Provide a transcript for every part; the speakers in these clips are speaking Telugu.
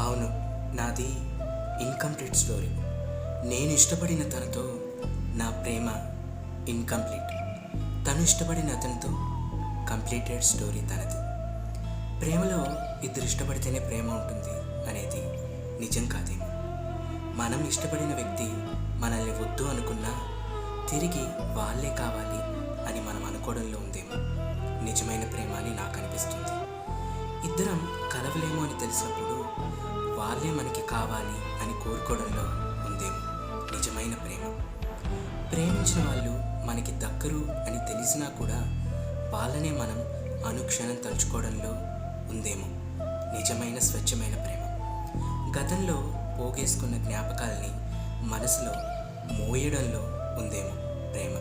అవును, నాది ఇన్కంప్లీట్ స్టోరీ. నేను ఇష్టపడిన తనతో నా ప్రేమ ఇన్కంప్లీట్. తను ఇష్టపడిన అతనితో కంప్లీటెడ్ స్టోరీ తనది. ప్రేమలో ఇద్దరు ఇష్టపడితేనే ప్రేమ ఉంటుంది అనేది నిజం కాదేమో. మనం ఇష్టపడిన వ్యక్తి మనల్ని వద్దు అనుకున్నా తిరిగి వాళ్ళే కావాలి అని మనం అనుకోవడంలో ఉందేమో నిజమైన ప్రేమ అని నాకు అనిపిస్తుంది. ఇద్దరం కలవలేమో అని తెలిసినప్పుడు వాళ్ళే మనకి కావాలి అని కోరుకోవడంలో ఉందేమో నిజమైన ప్రేమ. ప్రేమించిన వాళ్ళు మనకి దక్కరు అని తెలిసినా కూడా వాళ్ళనే మనం అనుక్షణం తలుచుకోవడంలో ఉందేమో నిజమైన స్వచ్ఛమైన ప్రేమ. గతంలో పోగేసుకున్న జ్ఞాపకాలని మనసులో మోయడంలో ఉందేమో ప్రేమ.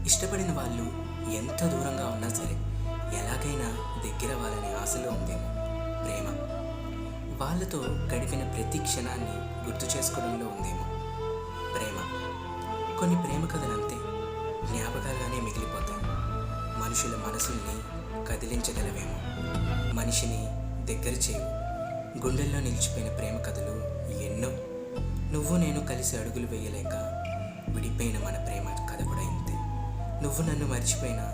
ఇష్టపడిన వాళ్ళు ఎంత దూరంగా ఉన్నా సరే ఎలాగైనా దగ్గర వాళ్ళని ఆశలో ఉందేమో ప్రేమ. వాళ్ళతో గడిపిన ప్రతి క్షణాన్ని గుర్తు చేసుకోవడంలో ఉందేమో ప్రేమ. కొన్ని ప్రేమ కథలంతే జ్ఞాపకాలుగానే మిగిలిపోతాయి. మనుషుల మనసుల్ని కదిలించగలవేమో, మనిషిని దగ్గర చేయవు. గుండెల్లో నిలిచిపోయిన ప్రేమ కథలు ఎన్నో. నువ్వు నేను కలిసి అడుగులు వేయలేక విడిపోయిన మన ప్రేమ కథ కూడా ఇంతే. నువ్వు నన్ను మర్చిపోయినా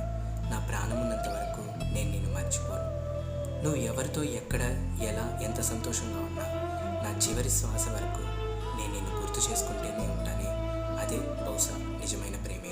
నా ప్రాణమున్నంత వరకు నేను నిన్ను మర్చిపోను. నువ్వు ఎవరితో ఎక్కడ ఎలా ఎంత సంతోషంగా ఉన్నా నా చివరి శ్వాస వరకు నేను నిన్ను గుర్తు చేసుకుంటూనే ఉంటానే. అదే బహుశా నిజమైన ప్రేమే.